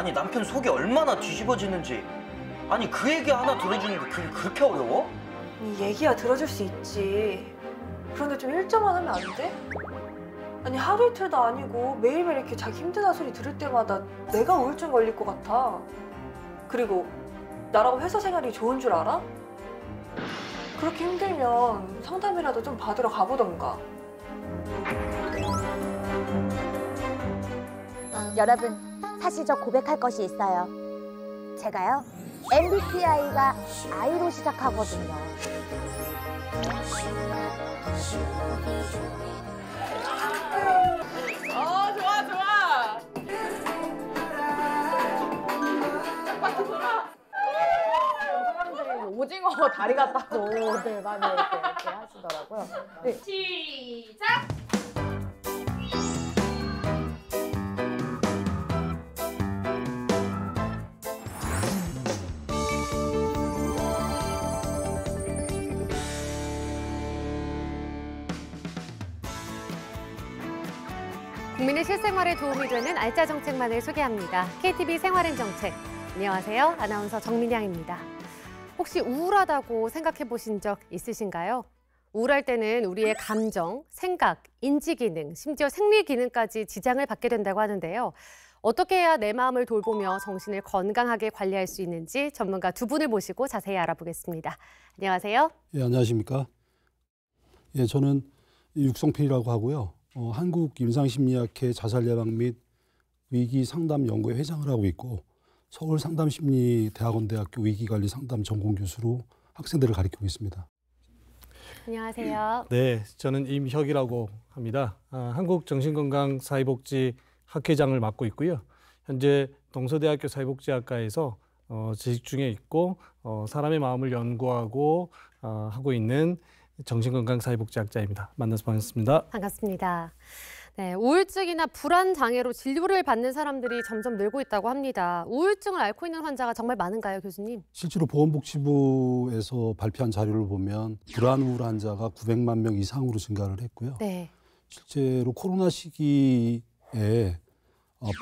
아니 남편 속이 얼마나 뒤집어지는지. 아니 그 얘기 하나 들어주는 게 그게 그렇게 어려워? 이 얘기야 들어줄 수 있지. 그런데 좀 일정만 하면 안 돼? 아니 하루 이틀도 아니고 매일매일 이렇게 자기 힘드다 소리 들을 때마다 내가 우울증 걸릴 것 같아. 그리고 나라고 회사 생활이 좋은 줄 알아? 그렇게 힘들면 상담이라도 좀 받으러 가보던가. 여러분, 사실 저 고백할 것이 있어요. 제가요, MBTI가 I로 시작하거든요. 좋아, 좋아. 딱 돌아. 사람들이 오징어 다리 같다고 네, 많이 이렇게 하시더라고요. 네. 시작! 국민의 실생활에 도움이 되는 알짜 정책만을 소개합니다. KTV 생활엔 정책. 안녕하세요. 아나운서 정민양입니다. 혹시 우울하다고 생각해 보신 적 있으신가요? 우울할 때는 우리의 감정, 생각, 인지 기능, 심지어 생리 기능까지 지장을 받게 된다고 하는데요. 어떻게 해야 내 마음을 돌보며 정신을 건강하게 관리할 수 있는지 전문가 두 분을 모시고 자세히 알아보겠습니다. 안녕하세요. 예, 안녕하십니까? 예, 저는 육성필이라고 하고요. 한국임상심리학회 자살예방 및 위기상담연구회 회장을 하고 있고 서울상담심리대학원대학교 위기관리상담 전공교수로 학생들을 가르치고 있습니다. 안녕하세요. 네, 저는 임혁이라고 합니다. 한국정신건강사회복지 학회장을 맡고 있고요. 현재 동서대학교 사회복지학과에서 재직 중에 있고 사람의 마음을 연구하고 하고 있는 정신건강사회복지학자입니다. 만나서 반갑습니다. 반갑습니다. 네, 우울증이나 불안 장애로 진료를 받는 사람들이 점점 늘고 있다고 합니다. 우울증을 앓고 있는 환자가 정말 많은가요, 교수님? 실제로 보건복지부에서 발표한 자료를 보면 불안 우울 환자가 900만 명 이상으로 증가를 했고요. 네. 실제로 코로나 시기에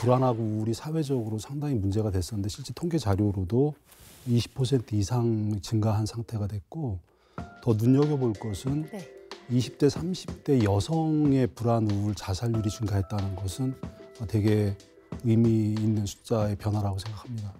불안하고 우울이 사회적으로 상당히 문제가 됐었는데 실제 통계 자료로도 20% 이상 증가한 상태가 됐고 더 눈여겨볼 것은 네. 20대, 30대 여성의 불안, 우울, 자살률이 증가했다는 것은 되게 의미 있는 숫자의 변화라고 생각합니다.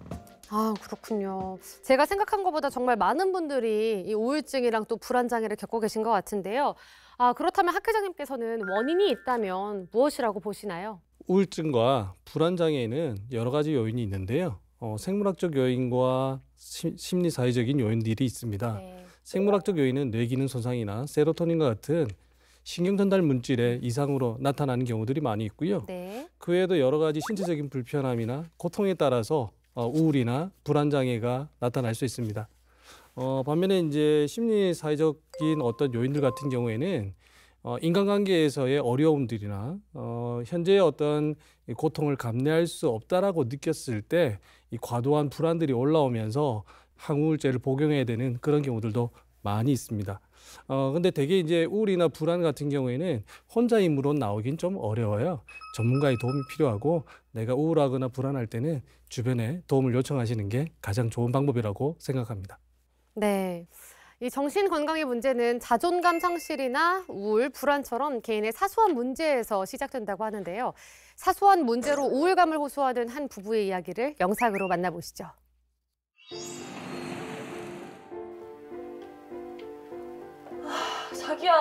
아, 그렇군요. 제가 생각한 것보다 정말 많은 분들이 이 우울증이랑 또 불안 장애를 겪고 계신 것 같은데요. 아, 그렇다면 학 회장님께서는 원인이 있다면 무엇이라고 보시나요? 우울증과 불안장애에는 여러 가지 요인이 있는데요. 생물학적 요인과 심리사회적인 요인들이 있습니다. 네. 생물학적 요인은 뇌기능 손상이나 세로토닌과 같은 신경전달 물질의 이상으로 나타나는 경우들이 많이 있고요. 네. 그 외에도 여러 가지 신체적인 불편함이나 고통에 따라서 우울이나 불안장애가 나타날 수 있습니다. 반면에 이제 심리사회적인 어떤 요인들 같은 경우에는 인간관계에서의 어려움들이나 현재의 어떤 고통을 감내할 수 없다라고 느꼈을 때 이 과도한 불안들이 올라오면서 항우울제를 복용해야 되는 그런 경우들도 많이 있습니다. 근데 대개 이제 우울이나 불안 같은 경우에는 혼자 힘으로 나오긴 좀 어려워요. 전문가의 도움이 필요하고 내가 우울하거나 불안할 때는 주변에 도움을 요청하시는 게 가장 좋은 방법이라고 생각합니다. 네. 이 정신 건강의 문제는 자존감 상실이나 우울, 불안처럼 개인의 사소한 문제에서 시작된다고 하는데요. 사소한 문제로 우울감을 호소하는 한 부부의 이야기를 영상으로 만나보시죠. 자기야,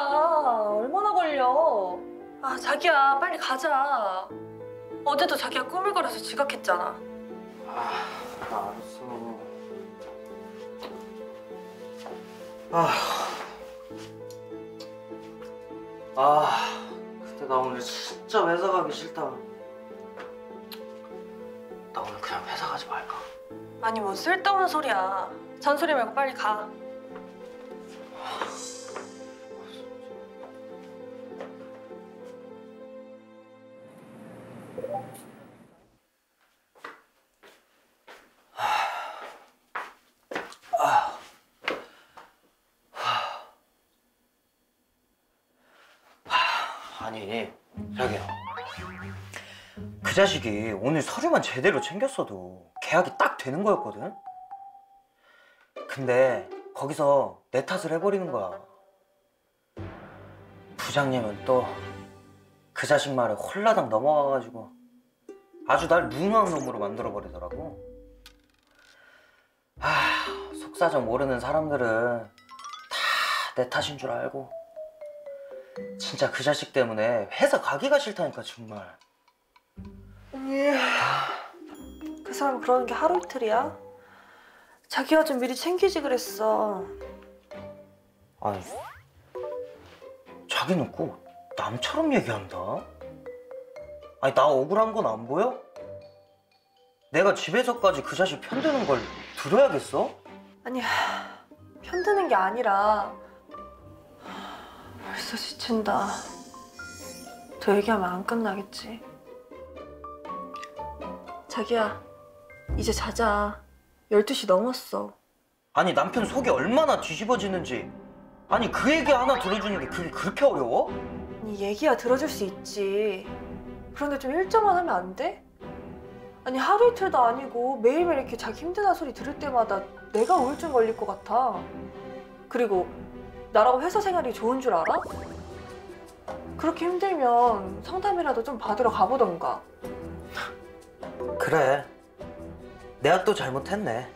얼마나 걸려? 아, 자기야, 빨리 가자. 어제도 자기가 꾸물거려서 지각했잖아. 알았어. 근데 나 오늘 진짜 회사 가기 싫다. 나 오늘 그냥 회사 가지 말까? 아니, 뭐 쓸데없는 소리야. 잔소리 말고 빨리 가. 아니, 자기야. 그 자식이 오늘 서류만 제대로 챙겼어도 계약이 딱 되는 거였거든? 근데 거기서 내 탓을 해버리는 거야. 부장님은 또 그 자식 말에 홀라당 넘어가가지고 아주 날 무능한 놈으로 만들어버리더라고. 속사정 모르는 사람들은 다 내 탓인 줄 알고. 진짜 그 자식 때문에 회사 가기가 싫다니까 정말. 그 사람 그러는 게 하루 이틀이야? 자기가 좀 미리 챙기지 그랬어. 아니, 자기는 꼭 남처럼 얘기한다. 아니, 나 억울한 건 안 보여? 내가 집에서까지 그 자식 편드는 걸 들어야겠어? 아니, 편드는 게 아니라 벌써 지친다. 더 얘기하면 안 끝나겠지. 자기야, 이제 자자. 12시 넘었어. 아니, 남편 속이 얼마나 뒤집어지는지. 아니, 그 얘기 하나 들어주는 게 그게 그렇게 어려워? 아니, 얘기야 들어줄 수 있지. 그런데 좀 일정만 하면 안 돼? 아니, 하루 이틀도 아니고 매일매일 이렇게 자기 힘드다 소리 들을 때마다 내가 우울증 걸릴 것 같아. 그리고 나라고 회사 생활이 좋은 줄 알아? 그렇게 힘들면 상담이라도 좀 받으러 가보던가. 그래, 내가 또 잘못했네.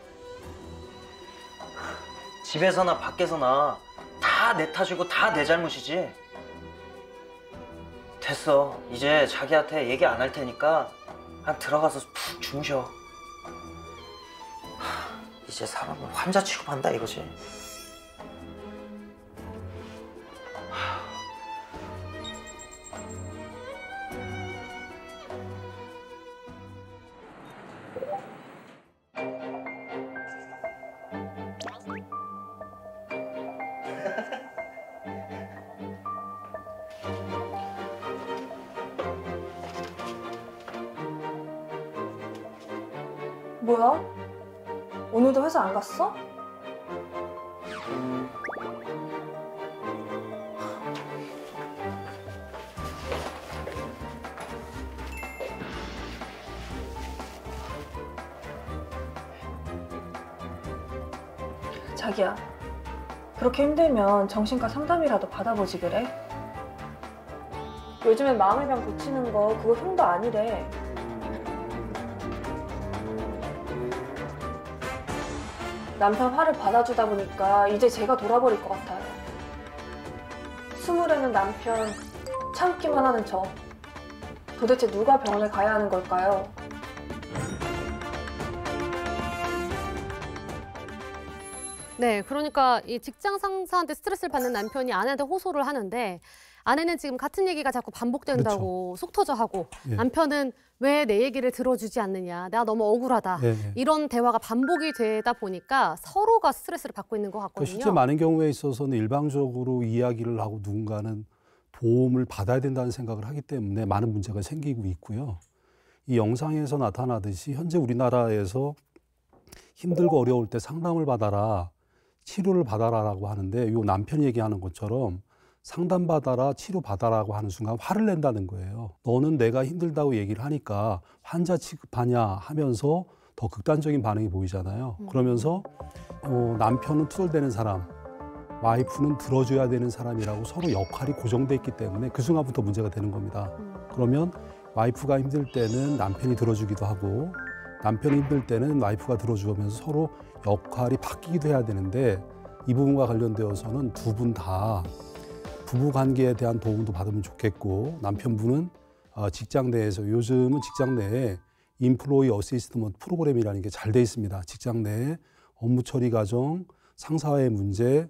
집에서나 밖에서나 다 내 탓이고 다 내 잘못이지. 됐어, 이제 자기한테 얘기 안 할 테니까 그냥 들어가서 푹 주무셔. 이제 사람을 환자 취급한다 이거지. 뭐야? 오늘도 회사 안 갔어? 자기야, 그렇게 힘들면 정신과 상담이라도 받아보지 그래? 요즘엔 마음의 병 고치는 거 그거 흉도 아니래. 남편 화를 받아주다 보니까 이제 제가 돌아버릴 것 같아요. 스물에는 남편 참기만 하는 저. 도대체 누가 병원에 가야 하는 걸까요? 네, 그러니까 이 직장 상사한테 스트레스를 받는 남편이 아내한테 호소를 하는데 아내는 지금 같은 얘기가 자꾸 반복된다고 그렇죠. 속 터져하고 예. 남편은 왜 내 얘기를 들어주지 않느냐, 내가 너무 억울하다. 예, 예. 이런 대화가 반복이 되다 보니까 서로가 스트레스를 받고 있는 것 같거든요. 실제 많은 경우에 있어서는 일방적으로 이야기를 하고 누군가는 도움을 받아야 된다는 생각을 하기 때문에 많은 문제가 생기고 있고요. 이 영상에서 나타나듯이 현재 우리나라에서 힘들고 어려울 때 상담을 받아라, 치료를 받아라라고 하는데 이 남편이 얘기하는 것처럼 상담받아라, 치료받아라고 하는 순간 화를 낸다는 거예요. 너는 내가 힘들다고 얘기를 하니까 환자 취급하냐 하면서 더 극단적인 반응이 보이잖아요. 그러면서 남편은 투덜대는 사람, 와이프는 들어줘야 되는 사람이라고 서로 역할이 고정돼 있기 때문에 그 순간부터 문제가 되는 겁니다. 그러면 와이프가 힘들 때는 남편이 들어주기도 하고 남편이 힘들 때는 와이프가 들어주면서 서로 역할이 바뀌기도 해야 되는데 이 부분과 관련되어서는 두 분 다 부부 관계에 대한 도움도 받으면 좋겠고 남편분은 직장 내에서 요즘은 직장 내에 인플로이 어시스트먼트 프로그램이라는 게 잘 돼 있습니다. 직장 내에 업무 처리 과정, 상사와의 문제,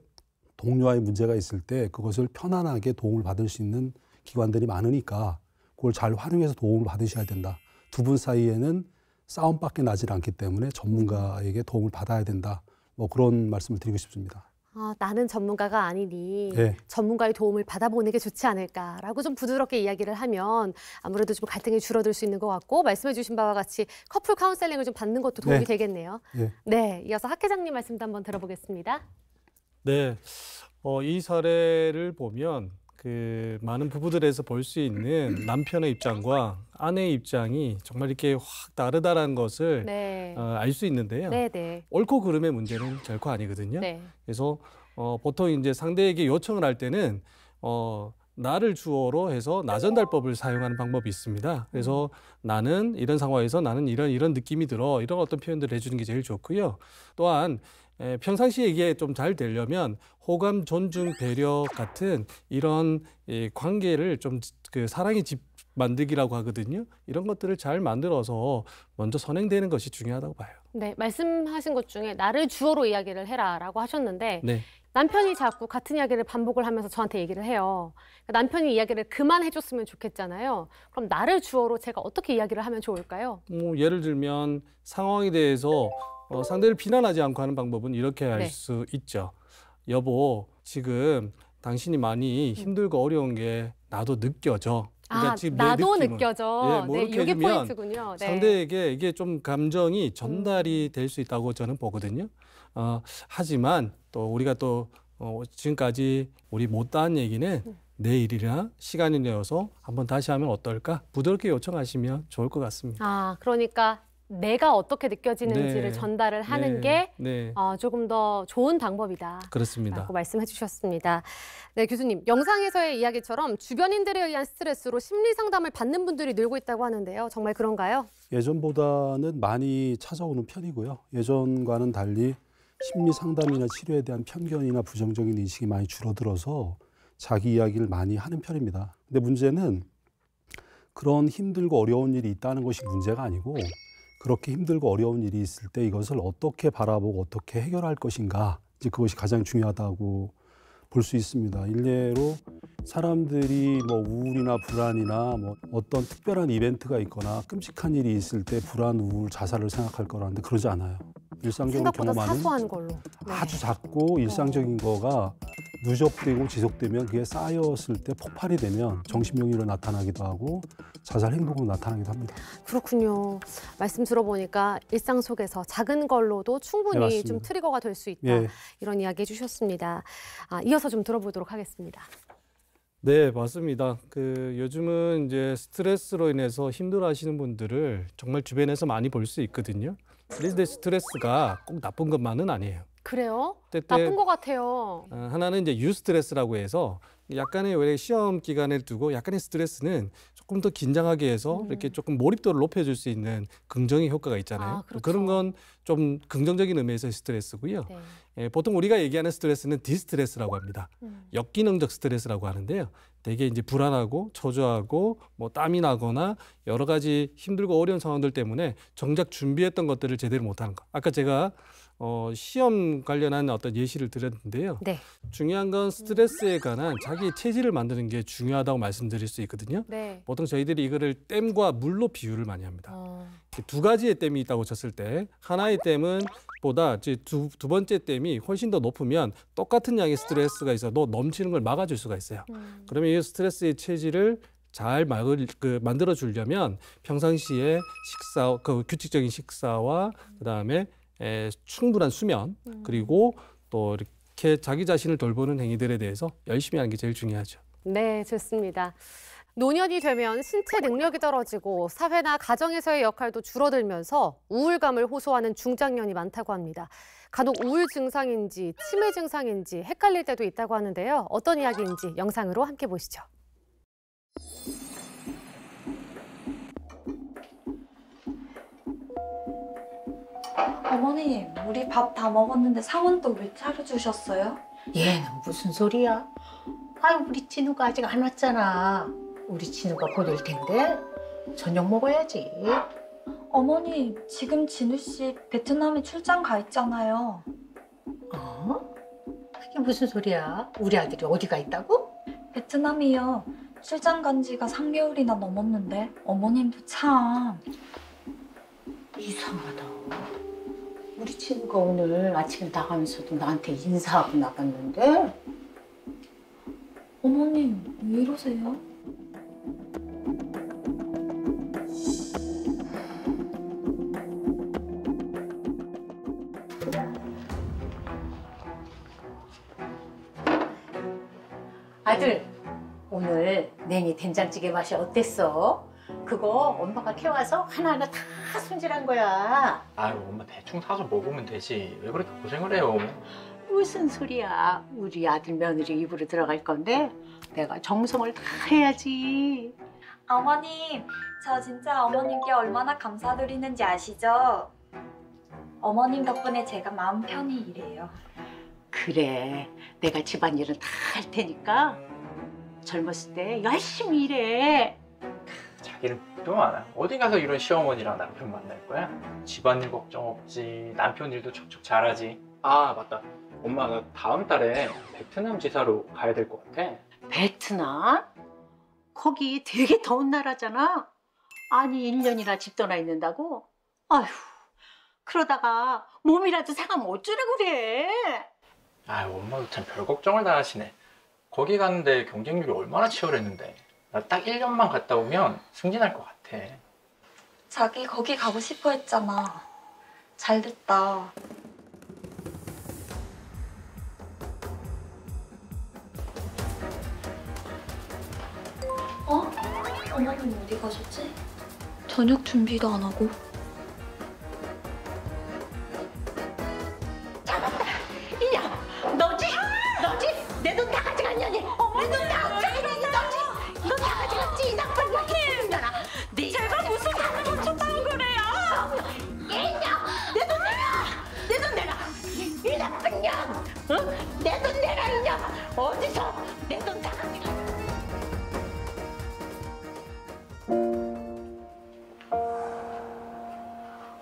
동료와의 문제가 있을 때 그것을 편안하게 도움을 받을 수 있는 기관들이 많으니까 그걸 잘 활용해서 도움을 받으셔야 된다. 두 분 사이에는 싸움밖에 나질 않기 때문에 전문가에게 도움을 받아야 된다. 뭐 그런 말씀을 드리고 싶습니다. 나는 전문가가 아니니 네. 전문가의 도움을 받아보는 게 좋지 않을까라고 좀 부드럽게 이야기를 하면 아무래도 좀 갈등이 줄어들 수 있는 것 같고 말씀해 주신 바와 같이 커플 카운셀링을 좀 받는 것도 도움이 네. 되겠네요. 네. 네, 이어서 학 회장님 말씀도 한번 들어보겠습니다. 네, 이 사례를 보면 그 많은 부부들에서 볼 수 있는 남편의 입장과 아내의 입장이 정말 이렇게 확 다르다라는 것을 네. 알 수 있는데요. 네, 네. 옳고 그름의 문제는 결코 아니거든요. 네. 그래서 보통 이제 상대에게 요청을 할 때는 나를 주어로 해서 나전달법을 사용하는 방법이 있습니다. 그래서 나는 이런 상황에서 나는 이런 느낌이 들어, 이런 어떤 표현들을 해주는 게 제일 좋고요. 또한 평상시에 이게 좀 잘 되려면 호감, 존중, 배려 같은 이런 관계를 좀 그 사랑의 집 만들기라고 하거든요. 이런 것들을 잘 만들어서 먼저 선행되는 것이 중요하다고 봐요. 네, 말씀하신 것 중에 나를 주어로 이야기를 해라라고 하셨는데 네. 남편이 자꾸 같은 이야기를 반복을 하면서 저한테 얘기를 해요. 남편이 이야기를 그만해줬으면 좋겠잖아요. 그럼 나를 주어로 제가 어떻게 이야기를 하면 좋을까요? 예를 들면 상황에 대해서 상대를 비난하지 않고 하는 방법은 이렇게 할 네. 수 있죠. 여보, 지금 당신이 많이 힘들고 어려운 게 나도 느껴져. 아, 지금 내 나도 느낌은. 느껴져. 예, 뭐 네, 이렇게 이게 해주면 포인트군요. 네. 상대에게 이게 좀 감정이 전달이 될 수 있다고 저는 보거든요. 하지만 또 우리가 또 지금까지 우리 못다한 얘기는 내일이나 시간이 내어서 한번 다시 하면 어떨까? 부드럽게 요청하시면 좋을 것 같습니다. 아, 그러니까 내가 어떻게 느껴지는지를 네. 전달을 하는 네. 게 네. 조금 더 좋은 방법이다. 그렇습니다. 라고 말씀해 주셨습니다. 네, 교수님. 영상에서의 이야기처럼 주변인들에 의한 스트레스로 심리 상담을 받는 분들이 늘고 있다고 하는데요. 정말 그런가요? 예전보다는 많이 찾아오는 편이고요. 예전과는 달리 심리 상담이나 치료에 대한 편견이나 부정적인 인식이 많이 줄어들어서 자기 이야기를 많이 하는 편입니다. 근데 문제는 그런 힘들고 어려운 일이 있다는 것이 문제가 아니고 그렇게 힘들고 어려운 일이 있을 때 이것을 어떻게 바라보고 어떻게 해결할 것인가, 이제 그것이 가장 중요하다고 볼 수 있습니다. 일례로 사람들이 뭐 우울이나 불안이나 뭐 어떤 특별한 이벤트가 있거나 끔찍한 일이 있을 때 불안, 우울, 자살을 생각할 거라는데 그러지 않아요. 일상적으로 생각보다 경험하는 사소한 걸로. 네. 아주 작고 일상적인 거가 누적되고 지속되면 그게 쌓였을 때 폭발이 되면 정신병리로 나타나기도 하고 자살 행동으로 나타나기도 합니다. 그렇군요. 말씀 들어보니까 일상 속에서 작은 걸로도 충분히 네, 맞습니다. 좀 트리거가 될 수 있다. 예. 이런 이야기 해주셨습니다. 이어서 좀 들어보도록 하겠습니다. 네, 맞습니다. 요즘은 이제 스트레스로 인해서 힘들어하시는 분들을 정말 주변에서 많이 볼 수 있거든요. 그런데 스트레스가 꼭 나쁜 것만은 아니에요. 그래요? 때때 나쁜 것 같아요. 하나는 이제 유스트레스라고 해서 약간의 왜 시험 기간을 두고 약간의 스트레스는 조금 더 긴장하게 해서 이렇게 조금 몰입도를 높여줄 수 있는 긍정의 효과가 있잖아요. 아, 그렇죠. 그런 건 좀 긍정적인 의미에서의 스트레스고요. 네. 보통 우리가 얘기하는 스트레스는 디스트레스라고 합니다. 역기능적 스트레스라고 하는데요. 되게 이제 불안하고 초조하고 뭐 땀이 나거나 여러 가지 힘들고 어려운 상황들 때문에 정작 준비했던 것들을 제대로 못하는 것. 아까 제가 시험 관련한 어떤 예시를 드렸는데요. 네. 중요한 건 스트레스에 관한 자기 체질을 만드는 게 중요하다고 말씀드릴 수 있거든요. 네. 보통 저희들이 이거를 댐과 물로 비유를 많이 합니다. 두 가지의 댐이 있다고 쳤을 때 하나의 댐은 보다 이제 두 번째 댐이 훨씬 더 높으면 똑같은 양의 스트레스가 있어도 넘치는 걸 막아줄 수가 있어요. 그러면 이 스트레스의 체질을 잘 만들어 주려면 평상시에 규칙적인 식사와 그다음에 충분한 수면 그리고 또 이렇게 자기 자신을 돌보는 행위들에 대해서 열심히 하는 게 제일 중요하죠. 네, 좋습니다. 노년이 되면 신체 능력이 떨어지고 사회나 가정에서의 역할도 줄어들면서 우울감을 호소하는 중장년이 많다고 합니다. 간혹 우울 증상인지 치매 증상인지 헷갈릴 때도 있다고 하는데요. 어떤 이야기인지 영상으로 함께 보시죠. 어머님, 우리 밥 다 먹었는데 상원도 왜 차려주셨어요? 얘는 무슨 소리야? 아유, 우리 진우가 아직 안 왔잖아. 우리 진우가 곧 올 텐데 저녁 먹어야지. 어머니, 지금 진우 씨 베트남에 출장 가 있잖아요. 어? 그게 무슨 소리야? 우리 아들이 어디 가 있다고? 베트남이요. 출장 간 지가 3개월이나 넘었는데 어머님도 참... 이상하다. 우리 친구가 오늘 아침에 나가면서도 나한테 인사하고 나갔는데. 어머님, 왜 이러세요? 아들, 냉이 된장찌개 맛이 어땠어? 그거 엄마가 캐와서 하나하나 다 손질한 거야. 아유, 엄마 대충 사서 먹으면 되지. 왜 그렇게 고생을 해요? 무슨 소리야. 우리 아들 며느리 입으로 들어갈 건데 내가 정성을 다 해야지. 어머님, 저 진짜 어머님께 얼마나 감사드리는지 아시죠? 어머님 덕분에 제가 마음 편히 일해요. 그래, 내가 집안일은 다 할 테니까 젊었을 때 열심히 일해. 자기는 또 많아. 어디 가서 이런 시어머니랑 남편 만날 거야? 집안일 걱정 없지. 남편 일도 척척 잘하지. 아, 맞다. 엄마, 나 다음 달에 베트남 지사로 가야 될 것 같아. 베트남? 거기 되게 더운 나라잖아. 아니 1년이나 집 떠나 있는다고? 아휴, 그러다가 몸이라도 상하면 어쩌라 그래. 아유, 엄마도 참 별 걱정을 다 하시네. 거기 가는데 경쟁률이 얼마나 치열했는데. 나 딱 1년만 갔다 오면 승진할 것 같아. 자기 거기 가고 싶어 했잖아. 잘 됐다. 어머님 어디 가셨지? 저녁 준비도 안 하고. 야, 너지? 내 돈 다 가져갔냐니? 내 돈 다 가져갔냐니? 너지? 너 다 가져갔지? 이 나쁜 년아. 제가 무슨 돈을 훔쳤다고 그래요? 얘냐? 내 돈 내라! 이 나쁜 년! 응? 내 돈 내라, 이 년! 어디서 내 돈 다 가져갔어?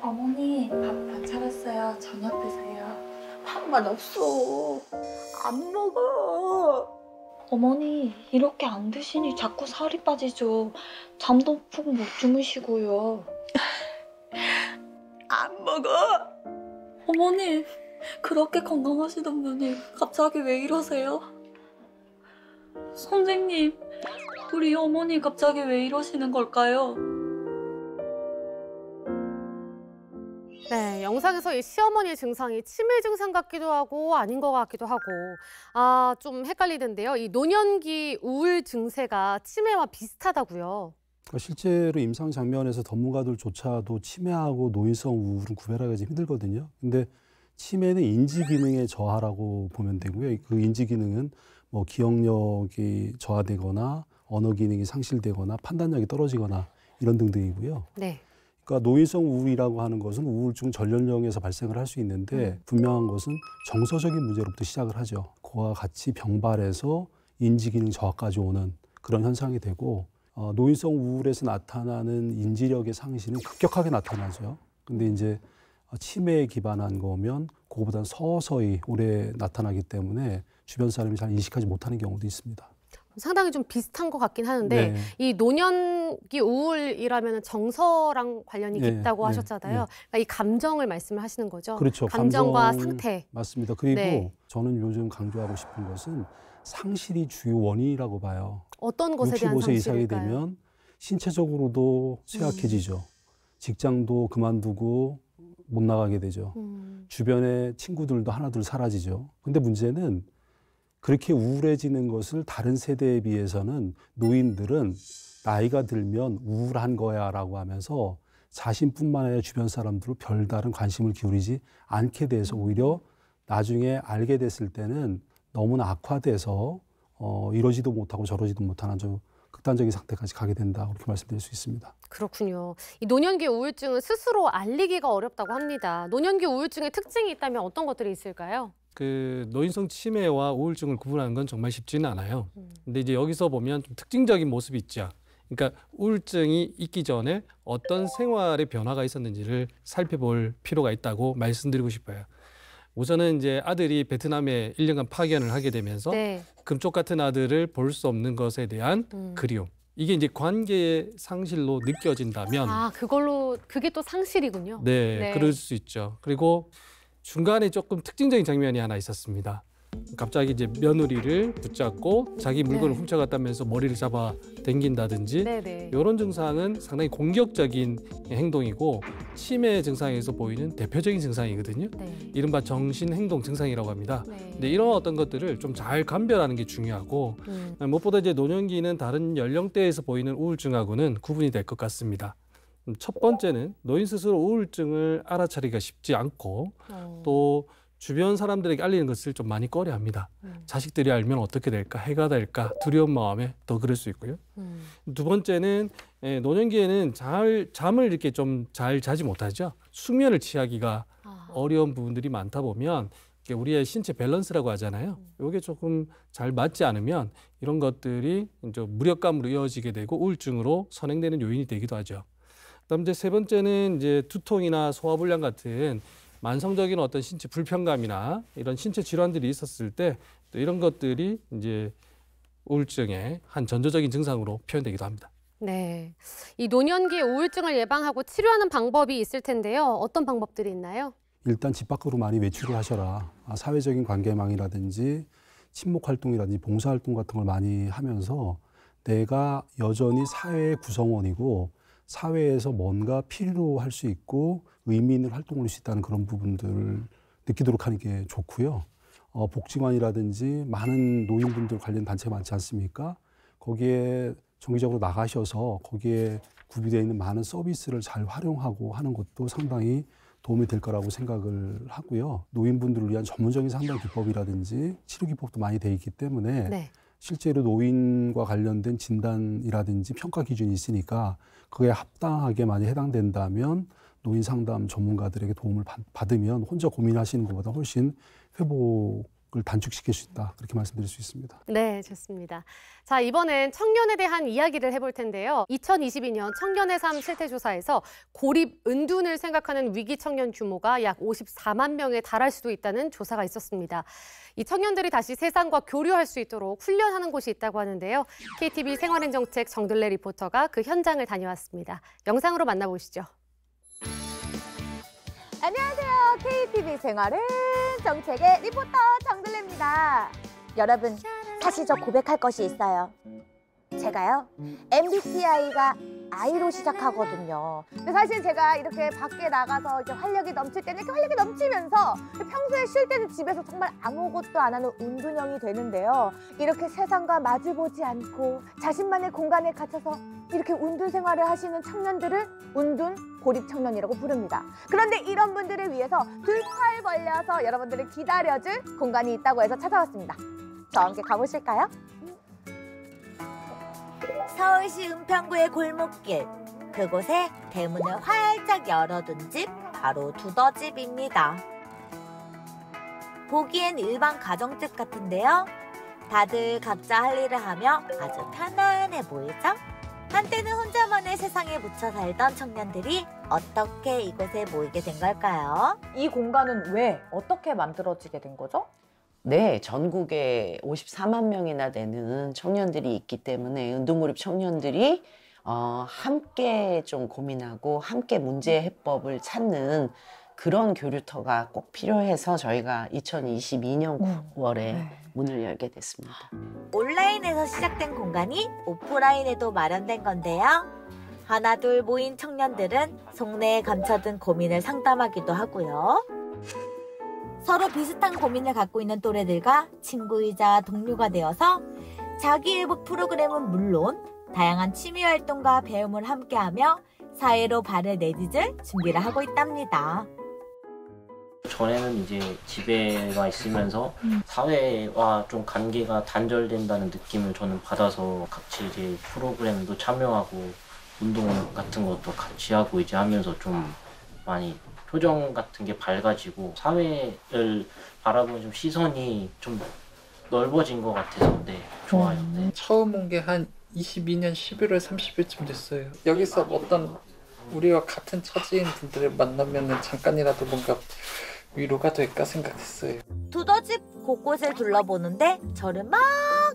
어머니 밥 안 차렸어요. 저녁 드세요. 밥만 없어. 안 먹어. 어머니 이렇게 안 드시니 자꾸 살이 빠지죠. 잠도 푹 못 주무시고요. 안 먹어. 어머니 그렇게 건강하시던 분이 갑자기 왜 이러세요? 선생님 우리 어머니 갑자기 왜 이러시는 걸까요? 네, 영상에서 이 시어머니 증상이 치매 증상 같기도 하고 아닌 것 같기도 하고 좀 헷갈리던데요. 이 노년기 우울 증세가 치매와 비슷하다고요. 실제로 임상 장면에서 전문가들조차도 치매하고 노인성 우울은 구별하기가 힘들거든요. 근데 치매는 인지 기능의 저하라고 보면 되고요. 그 인지 기능은 뭐 기억력이 저하되거나 언어 기능이 상실되거나 판단력이 떨어지거나 이런 등등이고요. 네. 그러니까 노인성 우울이라고 하는 것은 우울증 전연령에서 발생을 할 수 있는데 분명한 것은 정서적인 문제로부터 시작을 하죠. 그와 같이 병발해서 인지기능 저하까지 오는 그런 현상이 되고 노인성 우울에서 나타나는 인지력의 상실은 급격하게 나타나죠. 근데 이제 치매에 기반한 거면 그거보다는 서서히 오래 나타나기 때문에 주변 사람이 잘 인식하지 못하는 경우도 있습니다. 상당히 좀 비슷한 것 같긴 하는데 네. 이 노년기 우울이라면 정서랑 관련이 네, 깊다고 네, 하셨잖아요. 네. 그러니까 이 감정을 말씀을 하시는 거죠. 그렇죠. 감정과 감정, 상태. 맞습니다. 그리고 네. 저는 요즘 강조하고 싶은 것은 상실이 주요 원인이라고 봐요. 어떤 것에 대한 65세 이상이 상실일까요? 되면 신체적으로도 쇠약해지죠. 직장도 그만두고 못 나가게 되죠. 주변의 친구들도 하나둘 사라지죠. 근데 문제는 그렇게 우울해지는 것을 다른 세대에 비해서는 노인들은 나이가 들면 우울한 거야라고 하면서 자신뿐만 아니라 주변 사람들로 별다른 관심을 기울이지 않게 돼서 오히려 나중에 알게 됐을 때는 너무나 악화돼서 이러지도 못하고 저러지도 못하는 아주 극단적인 상태까지 가게 된다 그렇게 말씀드릴 수 있습니다. 그렇군요. 이 노년기 우울증은 스스로 알리기가 어렵다고 합니다. 노년기 우울증의 특징이 있다면 어떤 것들이 있을까요? 그 노인성 치매와 우울증을 구분하는 건 정말 쉽지는 않아요. 근데 이제 여기서 보면 좀 특징적인 모습이 있죠. 그러니까 우울증이 있기 전에 어떤 생활의 변화가 있었는지를 살펴볼 필요가 있다고 말씀드리고 싶어요. 우선은 이제 아들이 베트남에 1년간 파견을 하게 되면서 네. 금쪽 같은 아들을 볼 수 없는 것에 대한 그리움. 이게 이제 관계의 상실로 느껴진다면 그게 또 상실이군요. 네, 그럴 수 있죠. 그리고 중간에 조금 특징적인 장면이 하나 있었습니다. 갑자기 이제 며느리를 붙잡고 자기 물건을 네. 훔쳐갔다면서 머리를 잡아 당긴다든지 네네. 이런 증상은 상당히 공격적인 행동이고 치매 증상에서 보이는 대표적인 증상이거든요. 네. 이른바 정신행동 증상이라고 합니다. 네. 근데 이런 어떤 것들을 좀 잘 감별하는 게 중요하고 무엇보다 이제 노년기는 다른 연령대에서 보이는 우울증하고는 구분이 될 것 같습니다. 첫 번째는 노인 스스로 우울증을 알아차리기가 쉽지 않고 또 주변 사람들에게 알리는 것을 좀 많이 꺼려합니다. 자식들이 알면 어떻게 될까, 해가 될까 두려운 마음에 더 그럴 수 있고요. 두 번째는 노년기에는 잠을 이렇게 좀 잘 자지 못하죠. 숙면을 취하기가 어려운 부분들이 많다 보면 우리의 신체 밸런스라고 하잖아요. 이게 조금 잘 맞지 않으면 이런 것들이 이제 무력감으로 이어지게 되고 우울증으로 선행되는 요인이 되기도 하죠. 그다음 이제 세 번째는 이제 두통이나 소화불량 같은 만성적인 어떤 신체 불편감이나 이런 신체 질환들이 있었을 때 또 이런 것들이 이제 우울증의 한 전조적인 증상으로 표현되기도 합니다. 네. 이 노년기의 우울증을 예방하고 치료하는 방법이 있을 텐데요. 어떤 방법들이 있나요? 일단 집 밖으로 많이 외출을 하셔라. 사회적인 관계망이라든지 친목활동이라든지 봉사활동 같은 걸 많이 하면서 내가 여전히 사회의 구성원이고 사회에서 뭔가 필요로 할 수 있고 의미 있는 활동을 할 수 있다는 그런 부분들을 느끼도록 하는 게 좋고요. 복지관이라든지 많은 노인분들 관련 단체가 많지 않습니까? 거기에 정기적으로 나가셔서 거기에 구비되어 있는 많은 서비스를 잘 활용하고 하는 것도 상당히 도움이 될 거라고 생각을 하고요. 노인분들을 위한 전문적인 상담 기법이라든지 치료 기법도 많이 돼 있기 때문에 네. 실제로 노인과 관련된 진단이라든지 평가 기준이 있으니까 그에 합당하게 많이 해당된다면 노인 상담 전문가들에게 도움을 받으면 혼자 고민하시는 것보다 훨씬 회복을 단축시킬 수 있다. 그렇게 말씀드릴 수 있습니다. 네, 좋습니다. 자, 이번엔 청년에 대한 이야기를 해볼 텐데요. 2022년 청년의 삶 실태조사에서 고립, 은둔을 생각하는 위기 청년 규모가 약 54만 명에 달할 수도 있다는 조사가 있었습니다. 이 청년들이 다시 세상과 교류할 수 있도록 훈련하는 곳이 있다고 하는데요. KTV 생활앤정책 정들래 리포터가 그 현장을 다녀왔습니다. 영상으로 만나보시죠. 안녕하세요. KTV 생활은 정책의 리포터 정들래입니다. 여러분, 사실 저 고백할 것이 있어요. 제가요, MBTI가 I로 시작하거든요. 근데 사실 제가 이렇게 밖에 나가서 이렇게 활력이 넘칠 때는 이렇게 활력이 넘치면서 평소에 쉴 때는 집에서 정말 아무것도 안 하는 운둔형이 되는데요. 이렇게 세상과 마주보지 않고 자신만의 공간에 갇혀서 이렇게 운둔 생활을 하시는 청년들을 운둔 고립 청년이라고 부릅니다. 그런데 이런 분들을 위해서 두 팔 벌려서 여러분들을 기다려줄 공간이 있다고 해서 찾아왔습니다. 저와 함께 가보실까요? 서울시 은평구의 골목길, 그곳에 대문을 활짝 열어둔 집, 바로 두더집입니다. 보기엔 일반 가정집 같은데요. 다들 각자 할 일을 하며 아주 편안해 보이죠? 한때는 혼자만의 세상에 묻혀 살던 청년들이 어떻게 이곳에 모이게 된 걸까요? 이 공간은 왜, 어떻게 만들어지게 된 거죠? 네, 전국에 54만 명이나 되는 청년들이 있기 때문에 은둔고립 청년들이 함께 좀 고민하고 함께 문제 해법을 찾는 그런 교류터가 꼭 필요해서 저희가 2022년 9월에 문을 열게 됐습니다. 온라인에서 시작된 공간이 오프라인에도 마련된 건데요. 하나둘 모인 청년들은 속내에 감춰둔 고민을 상담하기도 하고요. 서로 비슷한 고민을 갖고 있는 또래들과 친구이자 동료가 되어서 자기회복 프로그램은 물론 다양한 취미활동과 배움을 함께하며 사회로 발을 내디딜 준비를 하고 있답니다. 전에는 이제 집에만 있으면서 사회와 좀 관계가 단절된다는 느낌을 저는 받아서 같이 이제 프로그램도 참여하고 운동 같은 것도 같이 하고 이제 하면서 좀 많이 표정 같은 게 밝아지고 사회를 바라보는 좀 시선이 좀 넓어진 것 같아서 네, 좋아요. 네. 처음 온 게 한 22년 11월 30일쯤 됐어요. 여기서 어떤 우리와 같은 처지인 분들을 만나면 잠깐이라도 뭔가 위로가 될까 생각했어요. 두더집 곳곳을 둘러보는데 저를 막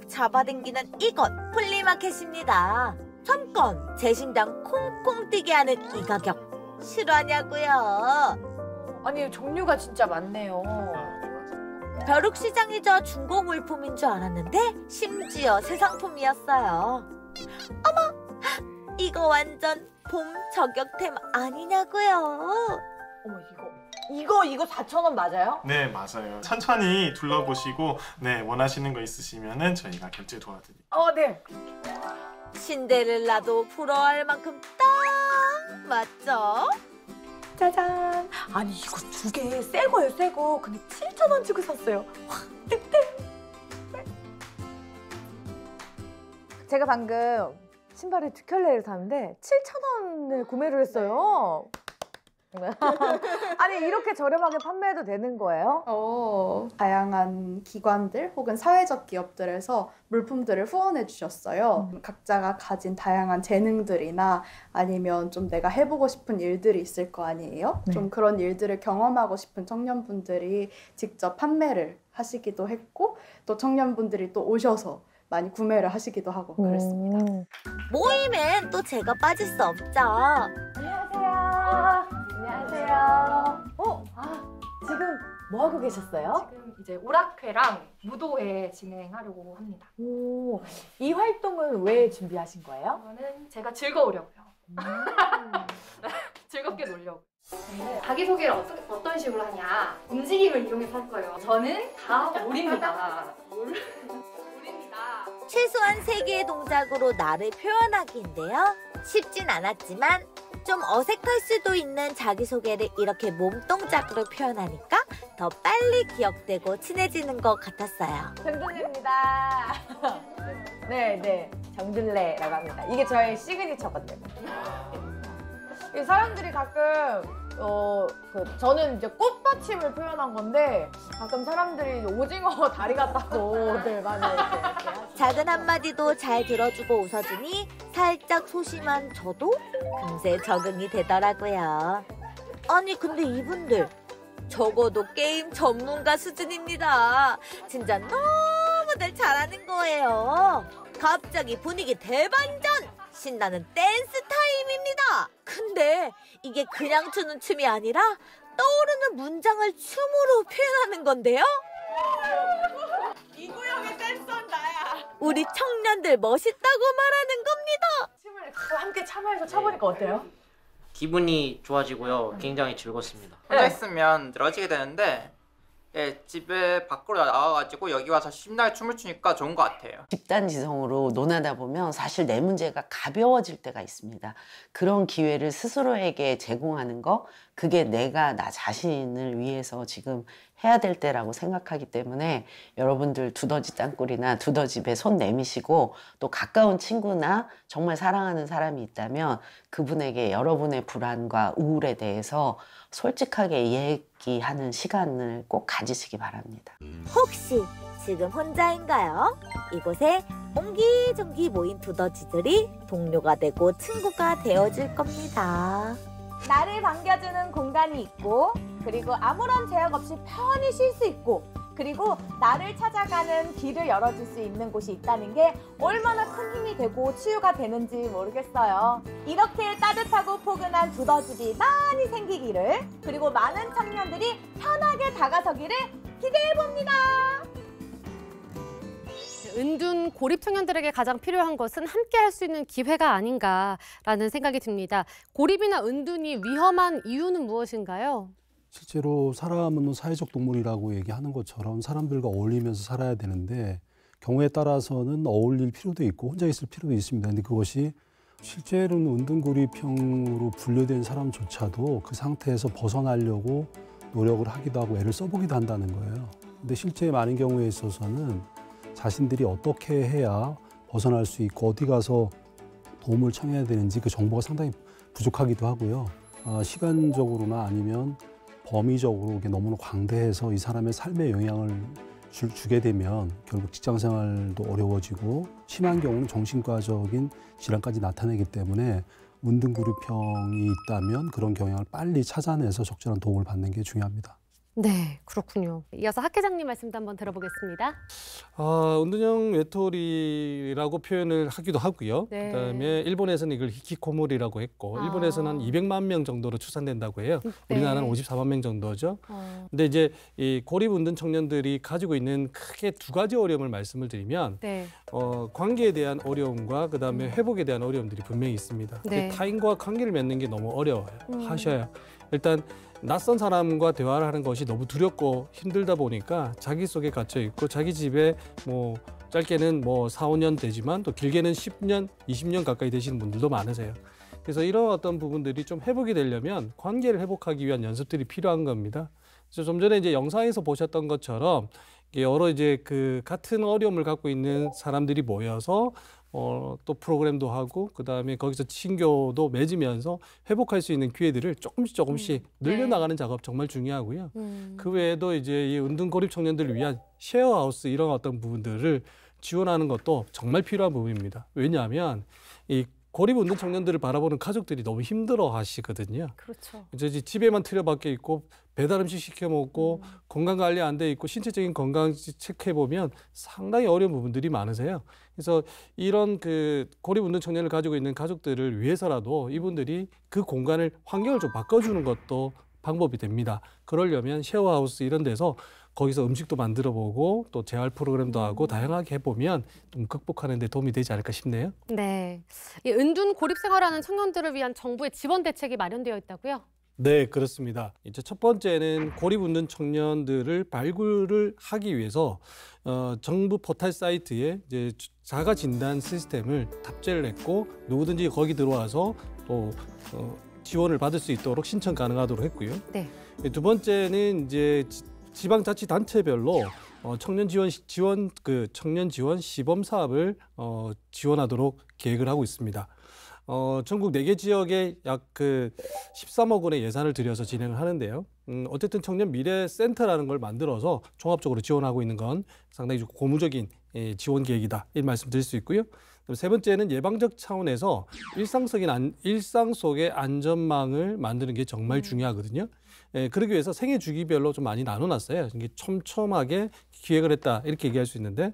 잡아당기는 이곳 플리마켓입니다. 잠깐 제 심장 콩콩 뛰게 하는 이 가격 실화냐고요? 아니 종류가 진짜 많네요. 벼룩시장이자 중고물품인 줄 알았는데 심지어 새 상품이었어요. 어머! 이거 완전 봄 저격템 아니냐고요? 어머 이거 4,000원 맞아요? 네, 맞아요. 천천히 둘러보시고 네, 원하시는 거 있으시면은 저희가 결제 도와드릴게요. 네. 신데렐라도 부러워할 만큼 딱 맞죠? 짜잔. 아니 이거 2개 새 거예요, 새 거. 근데 7,000원 주고 샀어요. 와, 득템. 제가 방금 신발에 듀켤레를 샀는데 7,000원을 구매를 했어요. 아니 이렇게 저렴하게 판매해도 되는 거예요? 다양한 기관들 혹은 사회적 기업들에서 물품들을 후원해 주셨어요. 각자가 가진 다양한 재능들이나 아니면 좀 내가 해보고 싶은 일들이 있을 거 아니에요? 네. 좀 그런 일들을 경험하고 싶은 청년분들이 직접 판매를 하시기도 했고 또 청년분들이 또 오셔서 많이 구매를 하시기도 하고 그랬습니다. 모임엔 또 제가 빠질 수 없죠. 안녕하세요. 지금 뭐 하고 계셨어요? 지금 이제 오락회랑 무도회 진행하려고 합니다. 오, 이 활동은 왜 준비하신 거예요? 이거는 제가 즐거우려고요. 즐겁게 놀려고. 자기소개를 어떤 식으로 하냐. 움직임을 이용해서 할 거예요. 저는 다 올입니다. 최소한 3개의 동작으로 나를 표현하기인데요. 쉽진 않았지만 좀 어색할 수도 있는 자기소개를 이렇게 몸동작으로 표현하니까 더 빨리 기억되고 친해지는 것 같았어요. 정들레입니다. 네, 정들레라고 합니다. 이게 저의 시그니처거든요. 이 사람들이 가끔 저는 이제 꽃받침을 표현한 건데 가끔 사람들이 오징어 다리 같다고 많이 이렇게 작은 한마디도 잘 들어주고 웃어주니 살짝 소심한 저도 금세 적응이 되더라고요. 아니 근데 이분들 적어도 게임 전문가 수준입니다. 진짜 너무들 잘하는 거예요. 갑자기 분위기 대반전! 신나는 댄스 타임입니다. 근데 이게 그냥 추는 춤이 아니라 떠오르는 문장을 춤으로 표현하는 건데요. 이 구역의 댄서는 나야. 우리 청년들 멋있다고 말하는 겁니다. 춤을 함께 참여해서 춰보니까 어때요? 기분이 좋아지고요. 굉장히 즐겁습니다. 혼자 있으면 늘어지게 되는데 집에 밖으로 나와가지고 여기 와서 신나게 춤을 추니까 좋은 것 같아요. 집단지성으로 논하다 보면 사실 내 문제가 가벼워질 때가 있습니다. 그런 기회를 스스로에게 제공하는 거, 그게 내가 나 자신을 위해서 지금 해야 될 때라고 생각하기 때문에 여러분들 두더지 땅굴이나 두더지배 손 내미시고 또 가까운 친구나 정말 사랑하는 사람이 있다면 그분에게 여러분의 불안과 우울에 대해서 솔직하게 얘기하는 시간을 꼭 가지시기 바랍니다. 혹시 지금 혼자인가요? 이곳에 옹기종기 모인 두더지들이 동료가 되고 친구가 되어줄 겁니다. 나를 반겨주는 공간이 있고 그리고 아무런 제약 없이 편히 쉴 수 있고 그리고 나를 찾아가는 길을 열어줄 수 있는 곳이 있다는 게 얼마나 큰 힘이 되고 치유가 되는지 모르겠어요. 이렇게 따뜻하고 포근한 두더지들이 많이 생기기를 그리고 많은 청년들이 편하게 다가서기를 기대해봅니다. 은둔 고립 청년들에게 가장 필요한 것은 함께 할 수 있는 기회가 아닌가라는 생각이 듭니다. 고립이나 은둔이 위험한 이유는 무엇인가요? 실제로 사람은 사회적 동물이라고 얘기하는 것처럼 사람들과 어울리면서 살아야 되는데 경우에 따라서는 어울릴 필요도 있고 혼자 있을 필요도 있습니다. 근데 그것이 실제로는 은둔고립형으로 분류된 사람조차도 그 상태에서 벗어나려고 노력을 하기도 하고 애를 써보기도 한다는 거예요. 근데 실제 많은 경우에 있어서는 자신들이 어떻게 해야 벗어날 수 있고 어디 가서 도움을 청해야 되는지 그 정보가 상당히 부족하기도 하고요. 시간적으로나 아니면 범위적으로 이게 너무나 광대해서 이 사람의 삶에 영향을 주게 되면 결국 직장 생활도 어려워지고 심한 경우는 정신과적인 질환까지 나타내기 때문에 은둔고립형이 있다면 그런 경향을 빨리 찾아내서 적절한 도움을 받는 게 중요합니다. 네, 그렇군요. 이어서 학 회장님 말씀도 한번 들어보겠습니다. 운동형 외톨이라고 표현을 하기도 하고요. 네. 그다음에 일본에서는 이걸 히키코모리라고 했고 일본에서는 한 200만 명 정도로 추산된다고 해요. 우리나라는 54만 명 정도죠. 근데 이제 이 고립운동 청년들이 가지고 있는 크게 두 가지 어려움을 말씀을 드리면 관계에 대한 어려움과 그다음에 회복에 대한 어려움들이 분명히 있습니다. 네. 타인과 관계를 맺는 게 너무 어려워요. 하셔야 일단 낯선 사람과 대화를 하는 것이 너무 두렵고 힘들다 보니까 자기 속에 갇혀 있고 자기 집에 뭐 짧게는 뭐 4, 5년 되지만 또 길게는 10년, 20년 가까이 되시는 분들도 많으세요. 그래서 이런 어떤 부분들이 좀 회복이 되려면 관계를 회복하기 위한 연습들이 필요한 겁니다. 그래서 좀 전에 이제 영상에서 보셨던 것처럼 여러 이제 그 같은 어려움을 갖고 있는 사람들이 모여서 또 프로그램도 하고 그다음에 거기서 친교도 맺으면서 회복할 수 있는 기회들을 조금씩 늘려나가는 작업 정말 중요하고요. 그 외에도 이제 이 은둔 고립 청년들을 위한 쉐어하우스 이런 어떤 부분들을 지원하는 것도 정말 필요한 부분입니다. 왜냐하면 이 고립 운동 청년들을 바라보는 가족들이 너무 힘들어 하시거든요. 그렇죠. 이제 집에만 틀어박혀 있고 배달 음식 시켜 먹고 건강 관리 안 돼 있고 신체적인 건강 체크해 보면 상당히 어려운 부분들이 많으세요. 그래서 이런 그 고립 운동 청년을 가지고 있는 가족들을 위해서라도 이분들이 그 공간을 환경을 좀 바꿔주는 것도 방법이 됩니다. 그러려면 쉐어하우스 이런 데서 거기서 음식도 만들어 보고 또 재활 프로그램도 하고 다양하게 해보면 좀 극복하는 데 도움이 되지 않을까 싶네요. 네, 이 은둔 고립 생활하는 청년들을 위한 정부의 지원 대책이 마련되어 있다고요? 네, 그렇습니다. 이제 첫 번째는 고립 운둔 청년들을 발굴을 하기 위해서 정부 포털 사이트에 이제 자가 진단 시스템을 탑재를 했고 누구든지 거기 들어와서 또 지원을 받을 수 있도록 신청 가능하도록 했고요. 네. 두 번째는 이제 지방자치단체별로 청년 지원 시범 사업을 지원하도록 계획을 하고 있습니다. 전국 4개 지역에 약 13억 원의 예산을 들여서 진행을 하는데요. 어쨌든 청년 미래 센터라는 걸 만들어서 종합적으로 지원하고 있는 건 상당히 고무적인 지원 계획이다. 이 말씀 드릴 수 있고요. 세 번째는 예방적 차원에서 일상 속의 안전망을 만드는 게 정말 중요하거든요. 그러기 위해서 생애 주기별로 좀 많이 나눠놨어요. 이게 촘촘하게 기획을 했다 이렇게 얘기할 수 있는데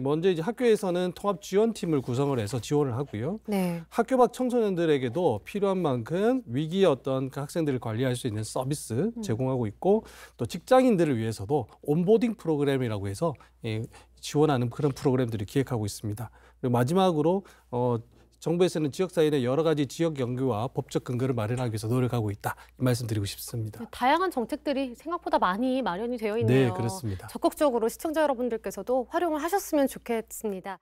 먼저 이제 학교에서는 통합 지원팀을 구성을 해서 지원을 하고요. 네. 학교 밖 청소년들에게도 필요한 만큼 위기의 어떤 그 학생들을 관리할 수 있는 서비스 제공하고 있고 또 직장인들을 위해서도 온보딩 프로그램이라고 해서 지원하는 그런 프로그램들을 기획하고 있습니다. 그리고 마지막으로 정부에서는 지역사회 내 여러 가지 지역 연계와 법적 근거를 마련하기 위해서 노력하고 있다. 이 말씀 드리고 싶습니다. 다양한 정책들이 생각보다 많이 마련이 되어 있네요. 네, 그렇습니다. 적극적으로 시청자 여러분들께서도 활용을 하셨으면 좋겠습니다.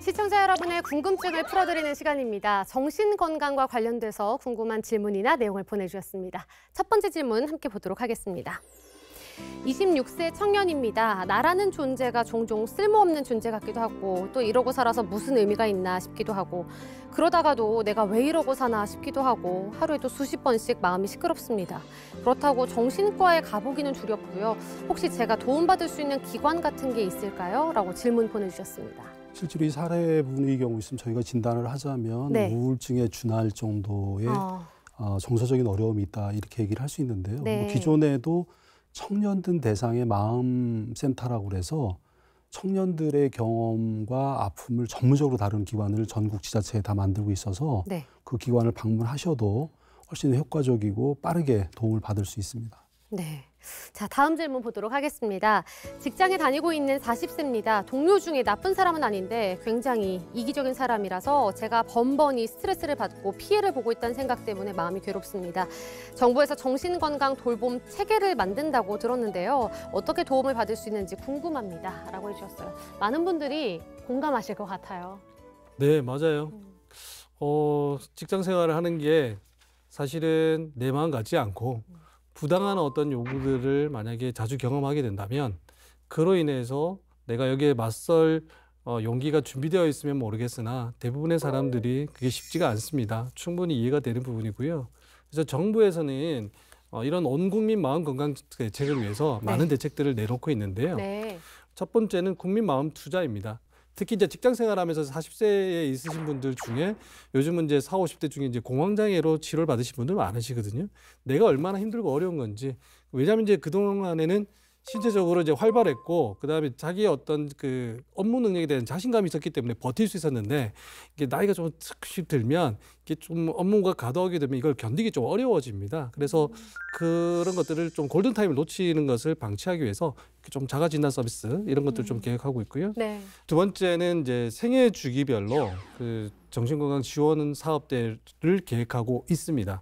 시청자 여러분의 궁금증을 풀어드리는 시간입니다. 정신건강과 관련돼서 궁금한 질문이나 내용을 보내주셨습니다. 첫 번째 질문 함께 보도록 하겠습니다. 26세 청년입니다. 나라는 존재가 종종 쓸모없는 존재 같기도 하고 또 이러고 살아서 무슨 의미가 있나 싶기도 하고 그러다가도 내가 왜 이러고 사나 싶기도 하고 하루에도 수십 번씩 마음이 시끄럽습니다. 그렇다고 정신과에 가보기는 두렵고요. 혹시 제가 도움받을 수 있는 기관 같은 게 있을까요? 라고 질문 보내주셨습니다. 실제로 이 사례분의 경우 있으면 저희가 진단을 하자면 네. 우울증에 준할 정도의 정서적인 어려움이 있다 이렇게 얘기를 할 수 있는데요. 네. 뭐 기존에도 청년들 대상의 마음센터라고 그래서 청년들의 경험과 아픔을 전문적으로 다루는 기관을 전국 지자체에 다 만들고 있어서 네. 그 기관을 방문하셔도 훨씬 효과적이고 빠르게 도움을 받을 수 있습니다. 네. 자, 다음 질문 보도록 하겠습니다. 직장에 다니고 있는 40세입니다. 동료 중에 나쁜 사람은 아닌데 굉장히 이기적인 사람이라서 제가 번번이 스트레스를 받고 피해를 보고 있다는 생각 때문에 마음이 괴롭습니다. 정부에서 정신건강 돌봄 체계를 만든다고 들었는데요. 어떻게 도움을 받을 수 있는지 궁금합니다. 라고 해주셨어요. 많은 분들이 공감하실 것 같아요. 네, 맞아요. 직장 생활을 하는 게 사실은 내 마음 같지 않고 부당한 어떤 요구들을 만약에 자주 경험하게 된다면 그로 인해서 내가 여기에 맞설 용기가 준비되어 있으면 모르겠으나 대부분의 사람들이 그게 쉽지가 않습니다. 충분히 이해가 되는 부분이고요. 그래서 정부에서는 이런 온 국민 마음 건강 대책을 위해서 많은 대책들을 내놓고 있는데요. 첫 번째는 국민 마음 투자입니다. 특히 이제 직장 생활하면서 40세에 있으신 분들 중에 요즘은 이제 40, 50대 중에 이제 공황장애로 치료를 받으신 분들 많으시거든요. 내가 얼마나 힘들고 어려운 건지. 왜냐하면 이제 그동안에는 신체적으로 이제 활발했고, 그 다음에 자기의 어떤 그 업무 능력에 대한 자신감이 있었기 때문에 버틸 수 있었는데, 이게 나이가 좀 슥 들면, 이게 좀 업무가 가더하게 되면 이걸 견디기 좀 어려워집니다. 그래서 그런 것들을 좀 골든타임을 놓치는 것을 방치하기 위해서 좀 자가진단 서비스 이런 것들 좀 계획하고 있고요. 두 번째는 이제 생애 주기별로 그 정신건강 지원 사업들을 계획하고 있습니다.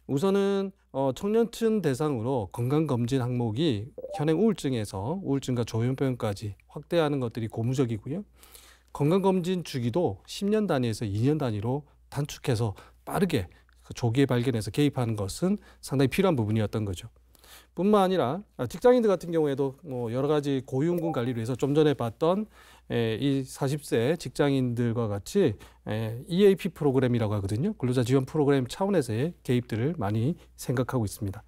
우선은 청년층 대상으로 건강검진 항목이 현행 우울증에서 우울증과 조현병까지 확대하는 것들이 고무적이고요. 건강검진 주기도 10년 단위에서 2년 단위로 단축해서 빠르게 조기에 발견해서 개입하는 것은 상당히 필요한 부분이었던 거죠. 뿐만 아니라 직장인들 같은 경우에도 뭐 여러 가지 고위험군 관리를 위해서 좀 전에 봤던 이 40세 직장인들과 같이 EAP 프로그램이라고 하거든요. 근로자 지원 프로그램 차원에서의 개입들을 많이 생각하고 있습니다.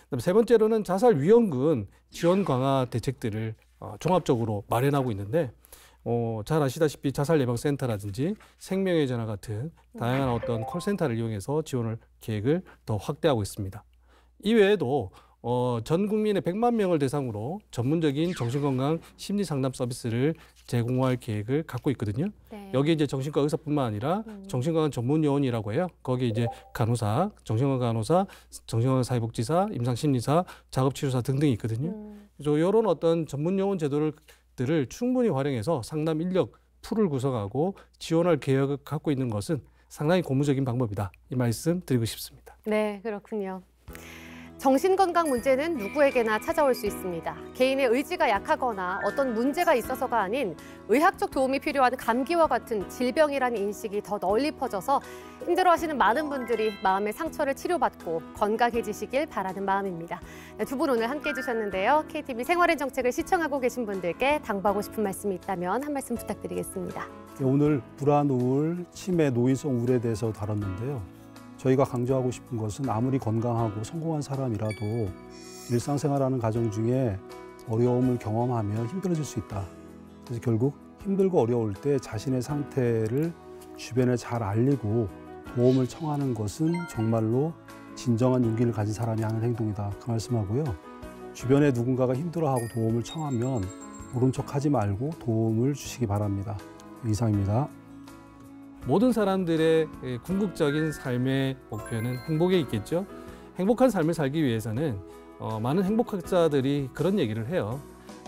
그다음에 세 번째로는 자살 위험군 지원 강화 대책들을 종합적으로 마련하고 있는데 잘 아시다시피 자살예방센터라든지 생명의 전화 같은 다양한 어떤 콜센터를 이용해서 지원을 계획을 더 확대하고 있습니다. 이외에도 전 국민의 100만 명을 대상으로 전문적인 정신건강 심리상담 서비스를 제공할 계획을 갖고 있거든요. 여기 이제 정신과 의사뿐만 아니라 정신건강 전문요원이라고 해요. 거기 이제 간호사, 정신건강 간호사, 정신건강 사회복지사, 임상심리사, 작업치료사 등등이 있거든요. 그래서 이런 어떤 전문요원 제도들을 충분히 활용해서 상담 인력 풀을 구성하고 지원할 계획을 갖고 있는 것은 상당히 고무적인 방법이다. 이 말씀 드리고 싶습니다. 네, 그렇군요. 정신건강 문제는 누구에게나 찾아올 수 있습니다. 개인의 의지가 약하거나 어떤 문제가 있어서가 아닌 의학적 도움이 필요한 감기와 같은 질병이라는 인식이 더 널리 퍼져서 힘들어하시는 많은 분들이 마음의 상처를 치료받고 건강해지시길 바라는 마음입니다. 두 분 오늘 함께해 주셨는데요. KTV 생활의 정책을 시청하고 계신 분들께 당부하고 싶은 말씀이 있다면 한 말씀 부탁드리겠습니다. 오늘 불안, 우울, 치매, 노인성 우울에 대해서 다뤘는데요. 저희가 강조하고 싶은 것은 아무리 건강하고 성공한 사람이라도 일상생활하는 과정 중에 어려움을 경험하며 힘들어질 수 있다. 그래서 결국 힘들고 어려울 때 자신의 상태를 주변에 잘 알리고 도움을 청하는 것은 정말로 진정한 용기를 가진 사람이 하는 행동이다. 그 말씀하고요. 주변에 누군가가 힘들어하고 도움을 청하면 모른 척하지 말고 도움을 주시기 바랍니다. 이상입니다. 모든 사람들의 궁극적인 삶의 목표는 행복에 있겠죠. 행복한 삶을 살기 위해서는 많은 행복학자들이 그런 얘기를 해요.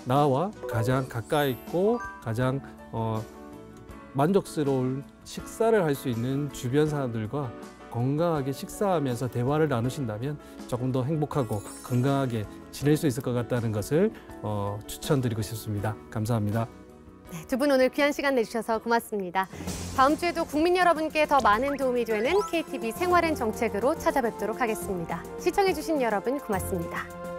나와 가장 가까이 있고 가장 만족스러운 식사를 할 수 있는 주변 사람들과 건강하게 식사하면서 대화를 나누신다면 조금 더 행복하고 건강하게 지낼 수 있을 것 같다는 것을 추천드리고 싶습니다. 감사합니다. 네, 두 분 오늘 귀한 시간 내주셔서 고맙습니다. 다음 주에도 국민 여러분께 더 많은 도움이 되는 KTV 생활엔 정책으로 찾아뵙도록 하겠습니다. 시청해주신 여러분 고맙습니다.